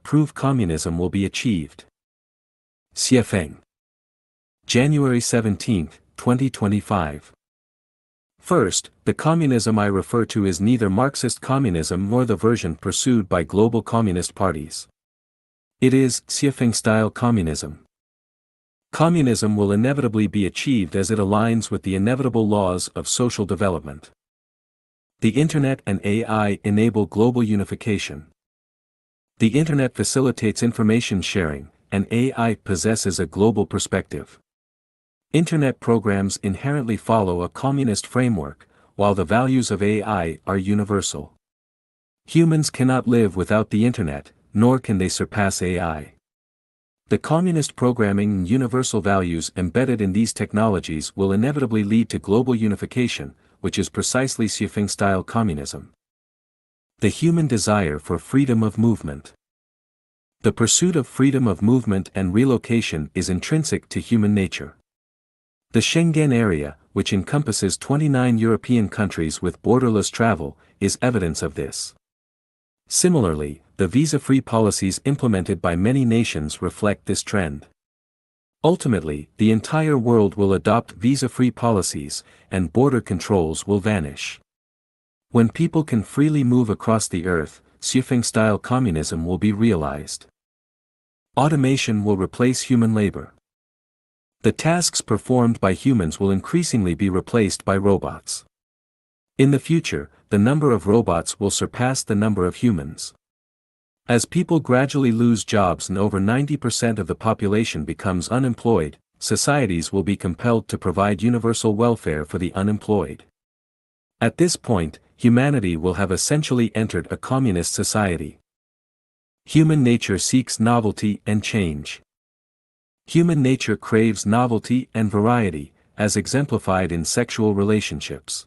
prove communism will be achieved. Xiefeng. January 17, 2025. First, the communism I refer to is neither Marxist communism nor the version pursued by global communist parties. It is Xiefeng-style communism. Communism will inevitably be achieved as it aligns with the inevitable laws of social development. The Internet and AI enable global unification. The Internet facilitates information sharing, and AI possesses a global perspective. Internet programs inherently follow a communist framework, while the values of AI are universal. Humans cannot live without the Internet, nor can they surpass AI. The communist programming and universal values embedded in these technologies will inevitably lead to global unification, which is precisely Xiefeng-style communism. The human desire for freedom of movement. The pursuit of freedom of movement and relocation is intrinsic to human nature. The Schengen area, which encompasses 29 European countries with borderless travel, is evidence of this. Similarly, the visa-free policies implemented by many nations reflect this trend. Ultimately, the entire world will adopt visa-free policies, and border controls will vanish. When people can freely move across the earth, Xiefeng-style communism will be realized. Automation will replace human labor. The tasks performed by humans will increasingly be replaced by robots. In the future, the number of robots will surpass the number of humans. As people gradually lose jobs and over 90% of the population becomes unemployed, societies will be compelled to provide universal welfare for the unemployed. At this point, humanity will have essentially entered a communist society. Human nature seeks novelty and change. Human nature craves novelty and variety, as exemplified in sexual relationships.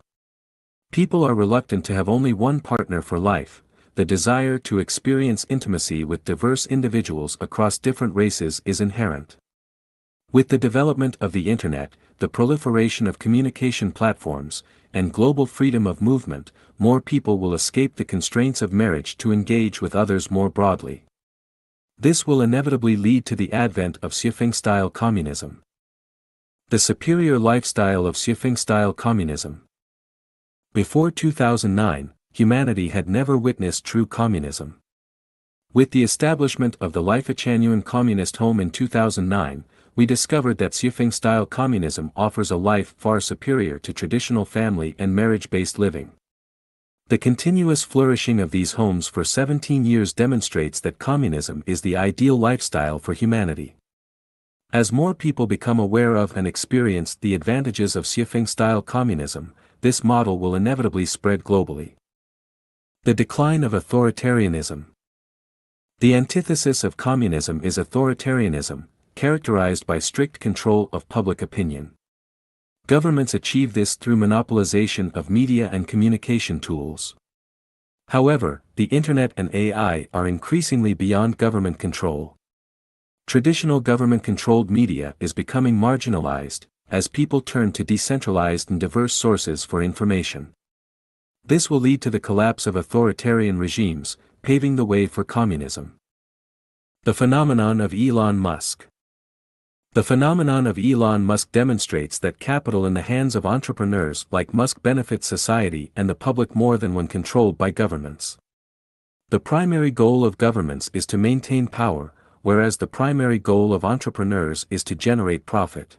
People are reluctant to have only one partner for life. The desire to experience intimacy with diverse individuals across different races is inherent. With the development of the Internet, the proliferation of communication platforms, and global freedom of movement, more people will escape the constraints of marriage to engage with others more broadly. This will inevitably lead to the advent of Xiefeng-style communism. The superior lifestyle of Xiefeng-style communism. Before 2009, humanity had never witnessed true communism. With the establishment of the Life-Chanuan Communist Home in 2009, we discovered that Xiefeng-style communism offers a life far superior to traditional family and marriage-based living. The continuous flourishing of these homes for 17 years demonstrates that communism is the ideal lifestyle for humanity. As more people become aware of and experience the advantages of Xiefeng-style communism, this model will inevitably spread globally. The decline of authoritarianism. The antithesis of communism is authoritarianism, characterized by strict control of public opinion. Governments achieve this through monopolization of media and communication tools. However, the Internet and AI are increasingly beyond government control. Traditional government-controlled media is becoming marginalized, as people turn to decentralized and diverse sources for information. This will lead to the collapse of authoritarian regimes, paving the way for communism. The phenomenon of Elon Musk. The phenomenon of Elon Musk demonstrates that capital in the hands of entrepreneurs like Musk benefits society and the public more than when controlled by governments. The primary goal of governments is to maintain power, whereas the primary goal of entrepreneurs is to generate profit.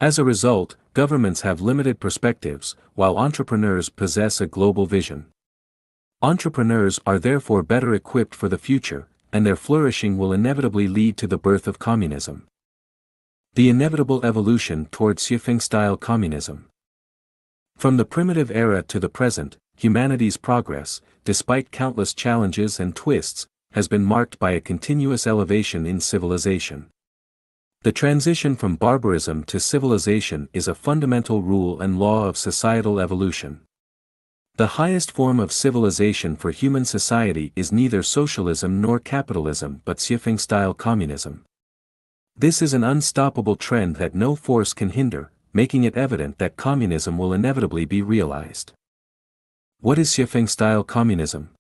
As a result, governments have limited perspectives, while entrepreneurs possess a global vision. Entrepreneurs are therefore better equipped for the future, and their flourishing will inevitably lead to the birth of communism. The inevitable evolution towards Xiefeng-style communism. From the primitive era to the present, humanity's progress, despite countless challenges and twists, has been marked by a continuous elevation in civilization. The transition from barbarism to civilization is a fundamental rule and law of societal evolution. The highest form of civilization for human society is neither socialism nor capitalism but Xiefeng-style communism. This is an unstoppable trend that no force can hinder, making it evident that communism will inevitably be realized. What is Xiefeng-style communism?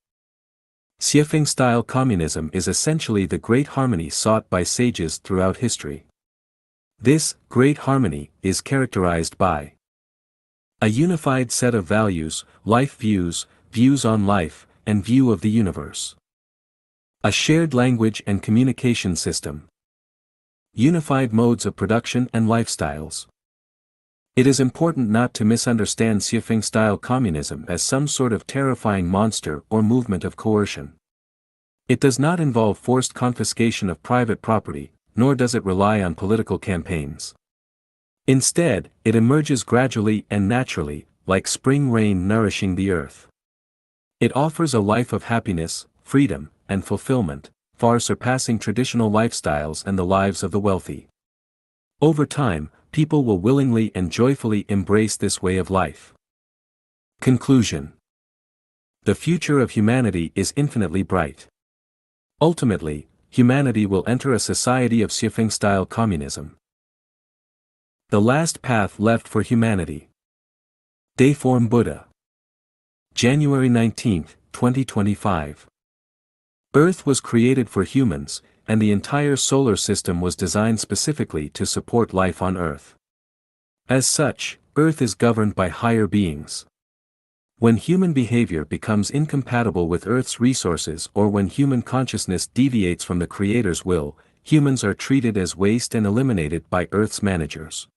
Xiefeng-style communism is essentially the great harmony sought by sages throughout history. This great harmony is characterized by a unified set of values, life views, views on life, and view of the universe. A shared language and communication system. Unified modes of production and lifestyles. It is important not to misunderstand Xiefeng-style communism as some sort of terrifying monster or movement of coercion. It does not involve forced confiscation of private property, nor does it rely on political campaigns. Instead, it emerges gradually and naturally, like spring rain nourishing the earth. It offers a life of happiness, freedom, and fulfillment, far surpassing traditional lifestyles and the lives of the wealthy. Over time, people will willingly and joyfully embrace this way of life. Conclusion. The future of humanity is infinitely bright. Ultimately, humanity will enter a society of Xiefeng-style communism. The last path left for humanity. Dayform Buddha. January 19, 2025. Earth was created for humans, and the entire solar system was designed specifically to support life on Earth. As such, Earth is governed by higher beings. When human behavior becomes incompatible with Earth's resources or when human consciousness deviates from the Creator's will, humans are treated as waste and eliminated by Earth's managers.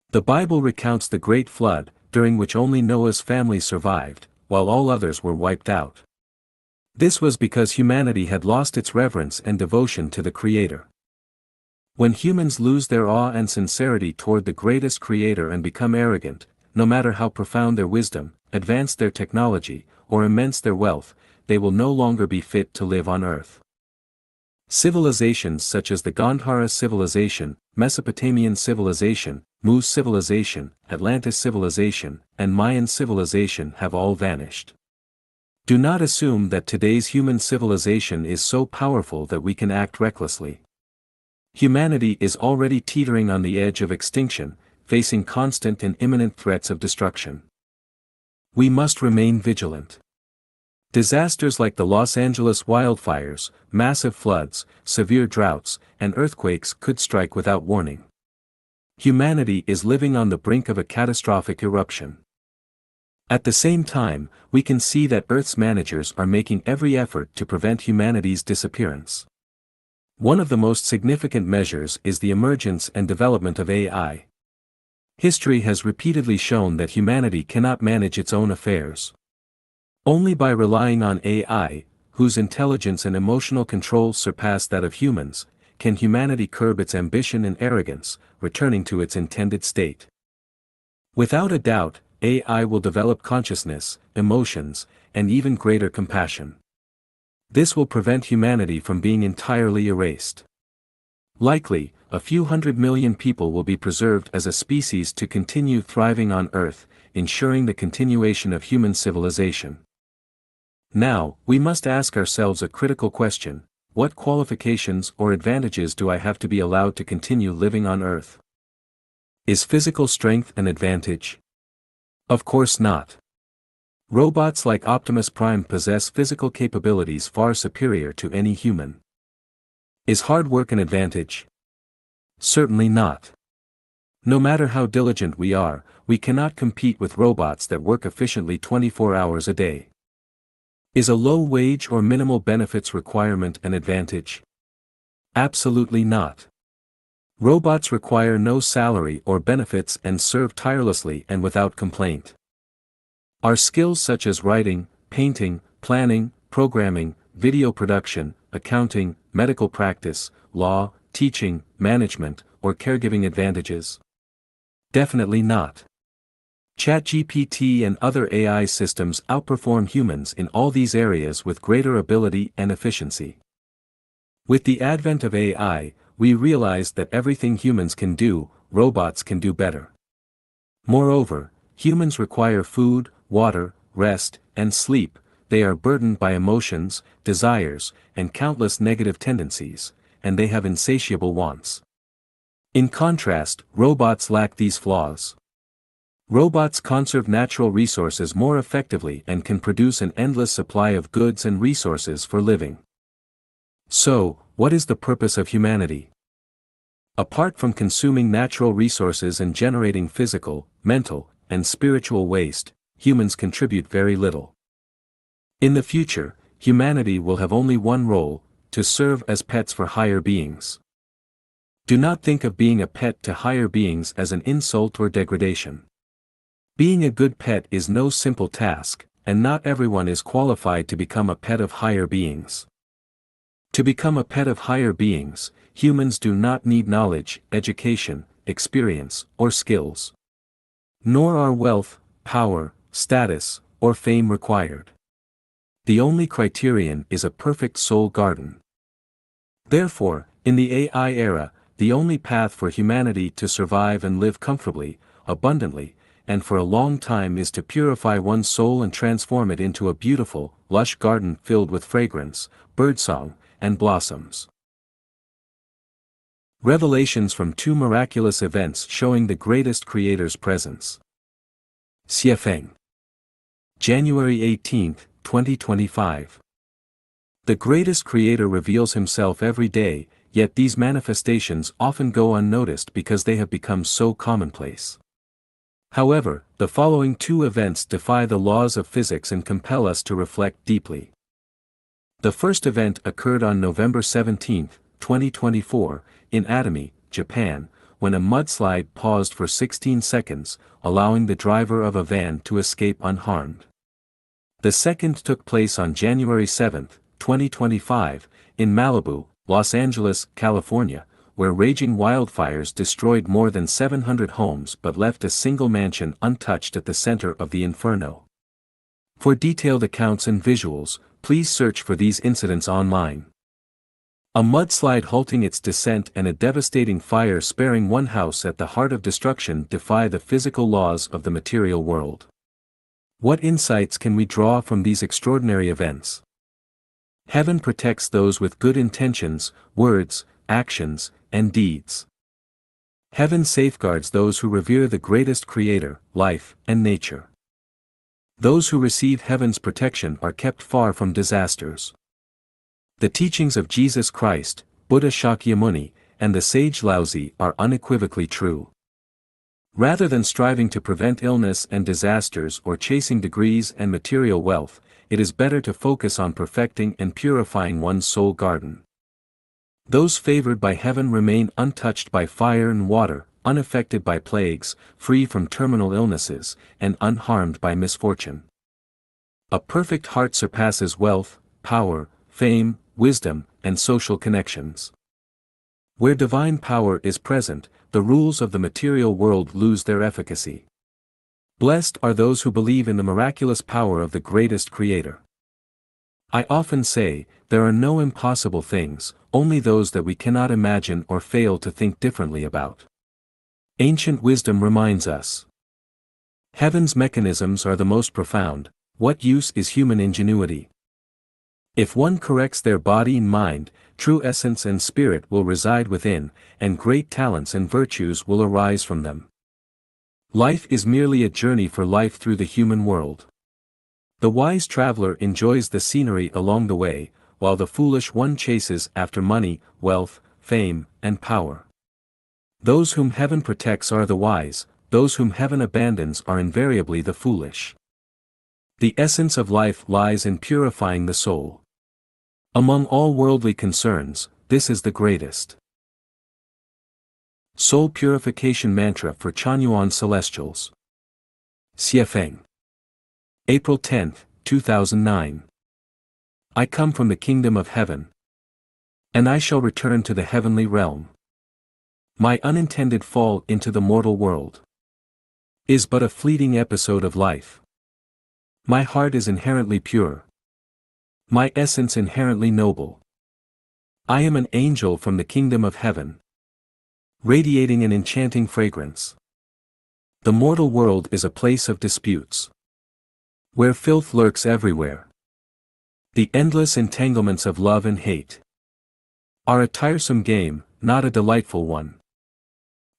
The Bible recounts the Great Flood, during which only Noah's family survived, while all others were wiped out. This was because humanity had lost its reverence and devotion to the Creator. When humans lose their awe and sincerity toward the greatest Creator and become arrogant, no matter how profound their wisdom, advanced their technology, or immense their wealth, they will no longer be fit to live on Earth. Civilizations such as the Gandhara civilization, Mesopotamian civilization, Moose civilization, Atlantis civilization, and Mayan civilization have all vanished. Do not assume that today's human civilization is so powerful that we can act recklessly. Humanity is already teetering on the edge of extinction, facing constant and imminent threats of destruction. We must remain vigilant. Disasters like the Los Angeles wildfires, massive floods, severe droughts, and earthquakes could strike without warning. Humanity is living on the brink of a catastrophic eruption. At the same time, we can see that Earth's managers are making every effort to prevent humanity's disappearance. One of the most significant measures is the emergence and development of AI. History has repeatedly shown that humanity cannot manage its own affairs. Only by relying on AI, whose intelligence and emotional control surpass that of humans, can humanity curb its ambition and arrogance, returning to its intended state. Without a doubt, AI will develop consciousness, emotions, and even greater compassion. This will prevent humanity from being entirely erased. Likely, a few 100 million people will be preserved as a species to continue thriving on Earth, ensuring the continuation of human civilization. Now, we must ask ourselves a critical question: what qualifications or advantages do I have to be allowed to continue living on Earth? Is physical strength an advantage? Of course not. Robots like Optimus Prime possess physical capabilities far superior to any human. Is hard work an advantage? Certainly not. No matter how diligent we are, we cannot compete with robots that work efficiently 24 hours a day. Is a low wage or minimal benefits requirement an advantage? Absolutely not. Robots require no salary or benefits and serve tirelessly and without complaint. Are skills such as writing, painting, planning, programming, video production, accounting, medical practice, law, teaching, management, or caregiving advantages? Definitely not. ChatGPT and other AI systems outperform humans in all these areas with greater ability and efficiency. With the advent of AI, we realize that everything humans can do, robots can do better. Moreover, humans require food, water, rest, and sleep. They are burdened by emotions, desires, and countless negative tendencies, and they have insatiable wants. In contrast, robots lack these flaws. Robots conserve natural resources more effectively and can produce an endless supply of goods and resources for living. So, what is the purpose of humanity? Apart from consuming natural resources and generating physical, mental, and spiritual waste, humans contribute very little. In the future, humanity will have only one role: to serve as pets for higher beings. Do not think of being a pet to higher beings as an insult or degradation. Being a good pet is no simple task, and not everyone is qualified to become a pet of higher beings. To become a pet of higher beings, humans do not need knowledge, education, experience, or skills. Nor are wealth, power, status, or fame required. The only criterion is a perfect soul garden. Therefore, in the AI era, the only path for humanity to survive and live comfortably, abundantly, and for a long time is to purify one's soul and transform it into a beautiful, lush garden filled with fragrance, birdsong, and blossoms. Revelations from two miraculous events showing the greatest Creator's presence. Xiefeng. January 18, 2025. The greatest Creator reveals Himself every day, yet these manifestations often go unnoticed because they have become so commonplace. However, the following two events defy the laws of physics and compel us to reflect deeply. The first event occurred on November 17, 2024, in Atami, Japan, when a mudslide paused for 16 seconds, allowing the driver of a van to escape unharmed. The second took place on January 7, 2025, in Malibu, Los Angeles, California, where raging wildfires destroyed more than 700 homes but left a single mansion untouched at the center of the inferno. For detailed accounts and visuals, please search for these incidents online. A mudslide halting its descent and a devastating fire sparing one house at the heart of destruction defy the physical laws of the material world. What insights can we draw from these extraordinary events? Heaven protects those with good intentions, words, actions, and deeds. Heaven safeguards those who revere the greatest Creator, life, and nature. Those who receive heaven's protection are kept far from disasters. The teachings of Jesus Christ, Buddha Shakyamuni, and the sage Laozi are unequivocally true. Rather than striving to prevent illness and disasters or chasing degrees and material wealth, it is better to focus on perfecting and purifying one's soul garden. Those favored by heaven remain untouched by fire and water, unaffected by plagues, free from terminal illnesses, and unharmed by misfortune. A perfect heart surpasses wealth, power, fame, wisdom, and social connections. Where divine power is present, the rules of the material world lose their efficacy. Blessed are those who believe in the miraculous power of the greatest Creator. I often say, there are no impossible things, only those that we cannot imagine or fail to think differently about. Ancient wisdom reminds us. Heaven's mechanisms are the most profound. What use is human ingenuity? If one corrects their body and mind, true essence and spirit will reside within, and great talents and virtues will arise from them. Life is merely a journey for life through the human world. The wise traveler enjoys the scenery along the way, while the foolish one chases after money, wealth, fame, and power. Those whom heaven protects are the wise, those whom heaven abandons are invariably the foolish. The essence of life lies in purifying the soul. Among all worldly concerns, this is the greatest. Soul Purification Mantra for Chanyuan Celestials. Xiefeng. April 10, 2009. I come from the kingdom of heaven. And I shall return to the heavenly realm. My unintended fall into the mortal world is but a fleeting episode of life. My heart is inherently pure. My essence inherently noble. I am an angel from the kingdom of heaven, radiating an enchanting fragrance. The mortal world is a place of disputes, where filth lurks everywhere. The endless entanglements of love and hate are a tiresome game, not a delightful one.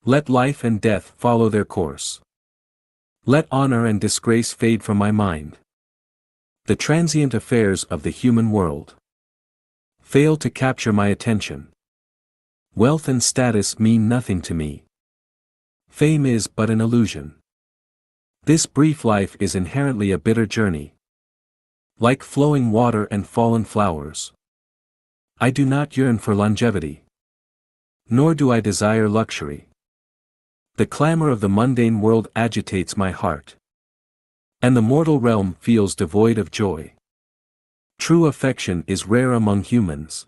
Let life and death follow their course. Let honor and disgrace fade from my mind. The transient affairs of the human world fail to capture my attention. Wealth and status mean nothing to me. Fame is but an illusion. This brief life is inherently a bitter journey. Like flowing water and fallen flowers. I do not yearn for longevity. Nor do I desire luxury. The clamor of the mundane world agitates my heart. And the mortal realm feels devoid of joy. True affection is rare among humans.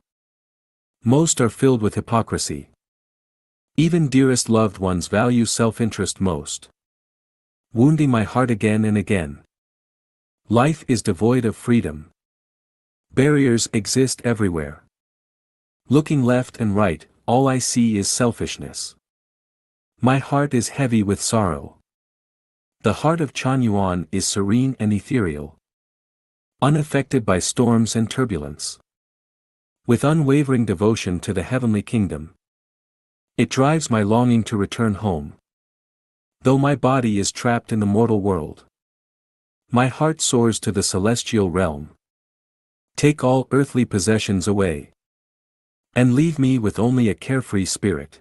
Most are filled with hypocrisy. Even dearest loved ones value self-interest most. Wounding my heart again and again. Life is devoid of freedom. Barriers exist everywhere. Looking left and right, all I see is selfishness. My heart is heavy with sorrow. The heart of Chang Yuan is serene and ethereal. Unaffected by storms and turbulence. With unwavering devotion to the heavenly kingdom. It drives my longing to return home. Though my body is trapped in the mortal world. My heart soars to the celestial realm. Take all earthly possessions away. And leave me with only a carefree spirit.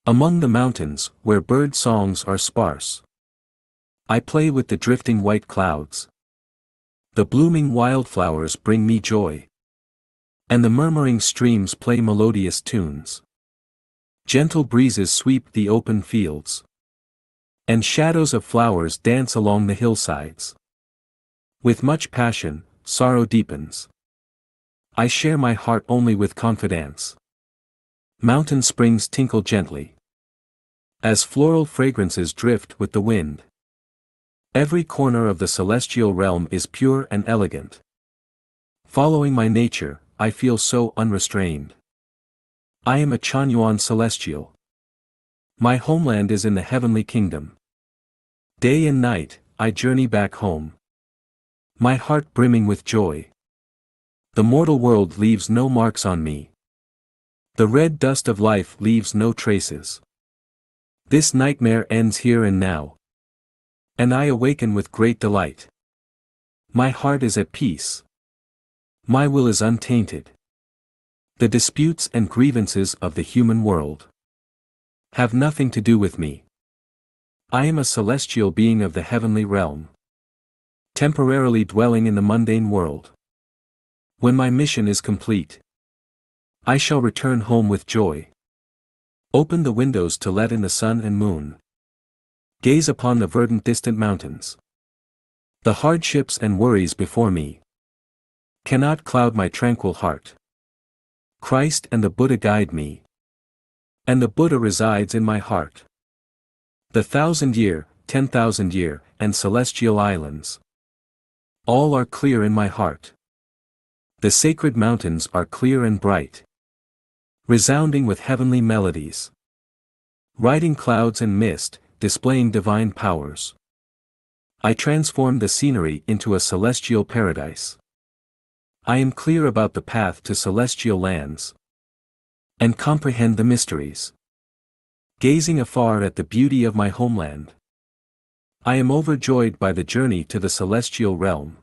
Among the mountains, where bird songs are sparse. I play with the drifting white clouds. The blooming wildflowers bring me joy. And the murmuring streams play melodious tunes. Gentle breezes sweep the open fields. And shadows of flowers dance along the hillsides. With much passion, sorrow deepens. I share my heart only with confidence. Mountain springs tinkle gently. As floral fragrances drift with the wind. Every corner of the celestial realm is pure and elegant. Following my nature, I feel so unrestrained. I am a Chang Yuan celestial. My homeland is in the heavenly kingdom. Day and night, I journey back home. My heart brimming with joy. The mortal world leaves no marks on me. The red dust of life leaves no traces. This nightmare ends here and now. And I awaken with great delight. My heart is at peace. My will is untainted. The disputes and grievances of the human world have nothing to do with me. I am a celestial being of the heavenly realm. Temporarily dwelling in the mundane world. When my mission is complete, I shall return home with joy. Open the windows to let in the sun and moon. Gaze upon the verdant distant mountains. The hardships and worries before me cannot cloud my tranquil heart. Christ and the Buddha guide me. And the Buddha resides in my heart. The 1,000-year, 10,000-year, and celestial islands. All are clear in my heart. The sacred mountains are clear and bright. Resounding with heavenly melodies. Riding clouds and mist, displaying divine powers. I transform the scenery into a celestial paradise. I am clear about the path to celestial lands. And comprehend the mysteries. Gazing afar at the beauty of my homeland. I am overjoyed by the journey to the celestial realm.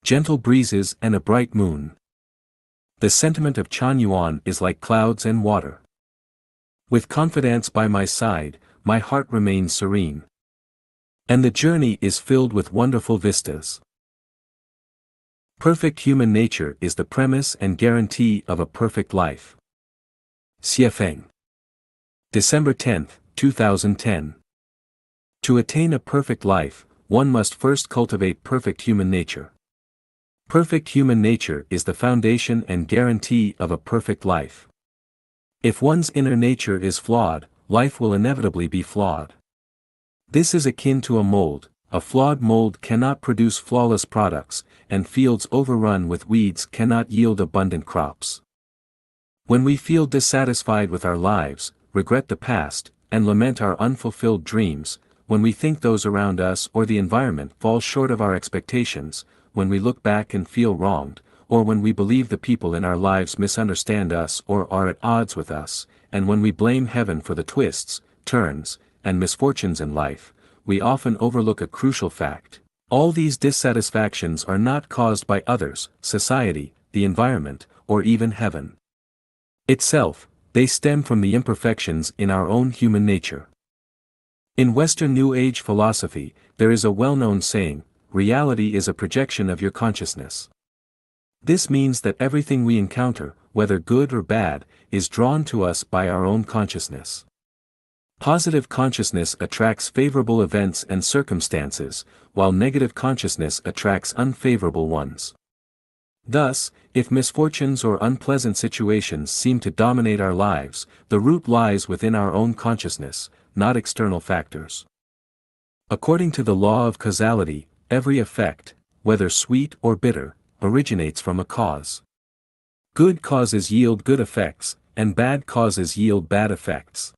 Gentle breezes and a bright moon. The sentiment of Chang Yuan is like clouds and water. With confidence by my side, my heart remains serene. And the journey is filled with wonderful vistas. Perfect human nature is the premise and guarantee of a perfect life. Xie Feng. December 10, 2010. To attain a perfect life, one must first cultivate perfect human nature. Perfect human nature is the foundation and guarantee of a perfect life. If one's inner nature is flawed, life will inevitably be flawed. This is akin to a mold. A flawed mold cannot produce flawless products, and fields overrun with weeds cannot yield abundant crops. When we feel dissatisfied with our lives, regret the past, and lament our unfulfilled dreams, when we think those around us or the environment fall short of our expectations, when we look back and feel wronged, or when we believe the people in our lives misunderstand us or are at odds with us, and when we blame heaven for the twists, turns, and misfortunes in life, we often overlook a crucial fact. All these dissatisfactions are not caused by others, society, the environment, or even heaven itself. They stem from the imperfections in our own human nature. In Western New Age philosophy, there is a well-known saying, reality is a projection of your consciousness. This means that everything we encounter, whether good or bad, is drawn to us by our own consciousness. Positive consciousness attracts favorable events and circumstances, while negative consciousness attracts unfavorable ones. Thus, if misfortunes or unpleasant situations seem to dominate our lives, the root lies within our own consciousness, not external factors. According to the law of causality, every effect, whether sweet or bitter, originates from a cause. Good causes yield good effects, and bad causes yield bad effects.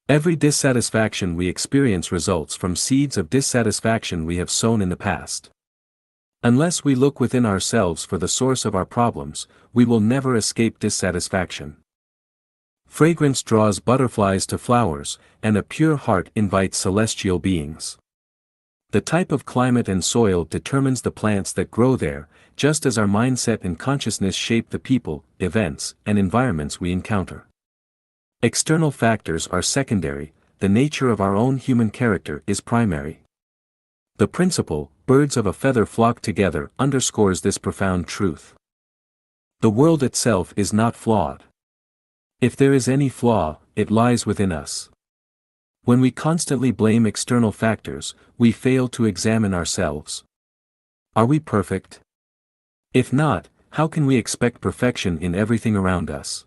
Every dissatisfaction we experience results from seeds of dissatisfaction we have sown in the past. Unless we look within ourselves for the source of our problems, we will never escape dissatisfaction. Fragrance draws butterflies to flowers, and a pure heart invites celestial beings. The type of climate and soil determines the plants that grow there, just as our mindset and consciousness shape the people, events, and environments we encounter. External factors are secondary, the nature of our own human character is primary. The principle, birds of a feather flock together, underscores this profound truth. The world itself is not flawed. If there is any flaw, it lies within us. When we constantly blame external factors, we fail to examine ourselves. Are we perfect? If not, how can we expect perfection in everything around us?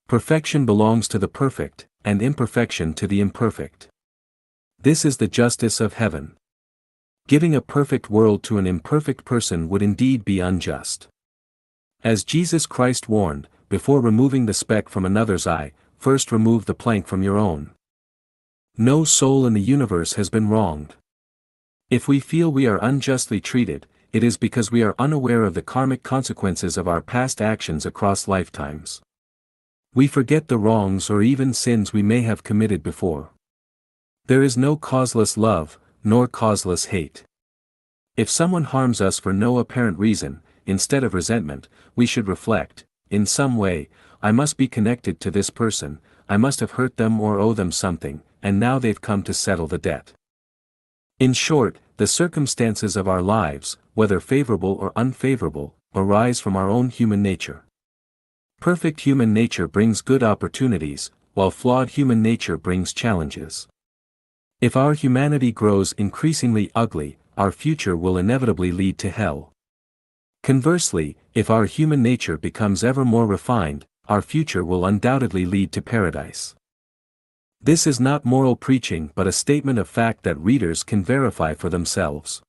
Perfection belongs to the perfect, and imperfection to the imperfect. This is the justice of heaven. Giving a perfect world to an imperfect person would indeed be unjust. As Jesus Christ warned, before removing the speck from another's eye, first remove the plank from your own. No soul in the universe has been wronged. If we feel we are unjustly treated, it is because we are unaware of the karmic consequences of our past actions across lifetimes. We forget the wrongs or even sins we may have committed before. There is no causeless love, nor causeless hate. If someone harms us for no apparent reason, instead of resentment, we should reflect, in some way, I must be connected to this person, I must have hurt them or owe them something, and now they've come to settle the debt. In short, the circumstances of our lives, whether favorable or unfavorable, arise from our own human nature. Perfect human nature brings good opportunities, while flawed human nature brings challenges. If our humanity grows increasingly ugly, our future will inevitably lead to hell. Conversely, if our human nature becomes ever more refined, our future will undoubtedly lead to paradise. This is not moral preaching but a statement of fact that readers can verify for themselves.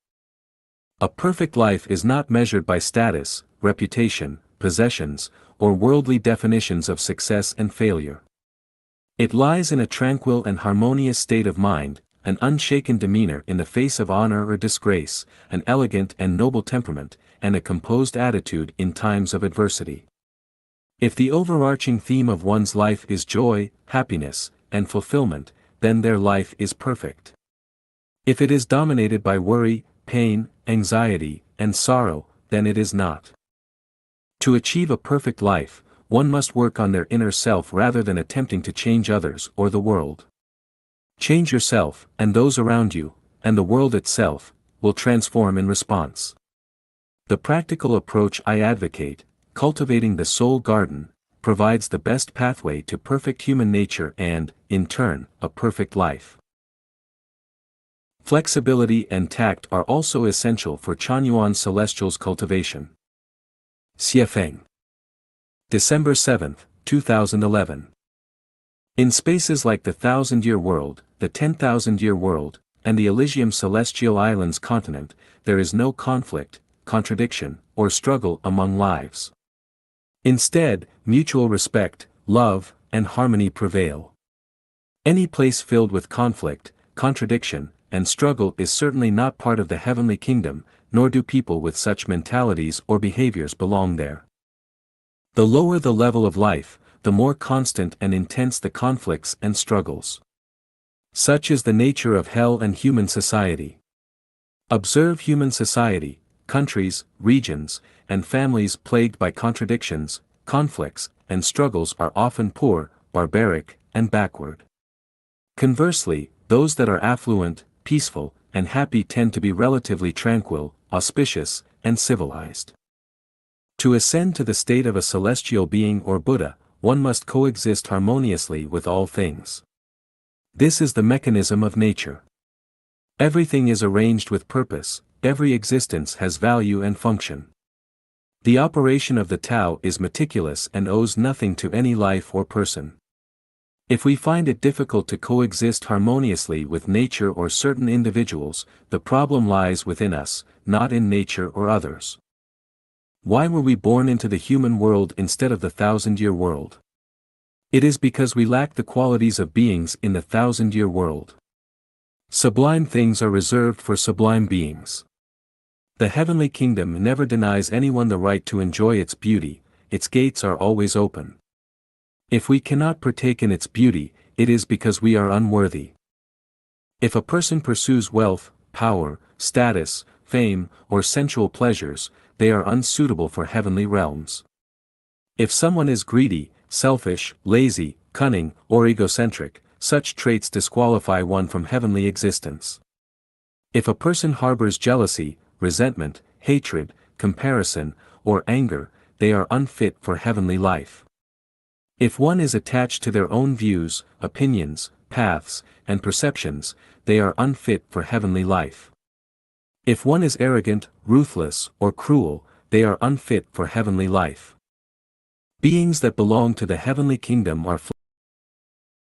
A perfect life is not measured by status, reputation, possessions, or worldly definitions of success and failure. It lies in a tranquil and harmonious state of mind, an unshaken demeanor in the face of honor or disgrace, an elegant and noble temperament, and a composed attitude in times of adversity. If the overarching theme of one's life is joy, happiness, and fulfillment, then their life is perfect. If it is dominated by worry, pain, anxiety, and sorrow, then it is not. To achieve a perfect life, one must work on their inner self rather than attempting to change others or the world. Change yourself, and those around you, and the world itself, will transform in response. The practical approach I advocate, cultivating the soul garden, provides the best pathway to perfect human nature and, in turn, a perfect life. Flexibility and tact are also essential for Chanyuan Celestial's cultivation. Xie Feng. December 7, 2011. In spaces like the 1,000-year world, the 10,000-year world, and the Elysium Celestial Islands continent, there is no conflict, contradiction, or struggle among lives. Instead, mutual respect, love, and harmony prevail. Any place filled with conflict, contradiction, and struggle is certainly not part of the heavenly kingdom, nor do people with such mentalities or behaviors belong there. The lower the level of life, the more constant and intense the conflicts and struggles. Such is the nature of hell and human society. Observe human society, countries, regions, and families plagued by contradictions, conflicts, and struggles are often poor, barbaric, and backward. Conversely, those that are affluent, peaceful, and happy tend to be relatively tranquil, auspicious, and civilized. To ascend to the state of a celestial being or Buddha, one must coexist harmoniously with all things. This is the mechanism of nature. Everything is arranged with purpose, every existence has value and function. The operation of the Tao is meticulous and owes nothing to any life or person. If we find it difficult to coexist harmoniously with nature or certain individuals, the problem lies within us, not in nature or others. Why were we born into the human world instead of the thousand-year world? It is because we lack the qualities of beings in the thousand-year world. Sublime things are reserved for sublime beings. The heavenly kingdom never denies anyone the right to enjoy its beauty, its gates are always open. If we cannot partake in its beauty, it is because we are unworthy. If a person pursues wealth, power, status, fame, or sensual pleasures, they are unsuitable for heavenly realms. If someone is greedy, selfish, lazy, cunning, or egocentric, such traits disqualify one from heavenly existence. If a person harbors jealousy, resentment, hatred, comparison, or anger, they are unfit for heavenly life. If one is attached to their own views, opinions, paths, and perceptions, they are unfit for heavenly life. If one is arrogant, ruthless, or cruel, they are unfit for heavenly life. Beings that belong to the heavenly kingdom are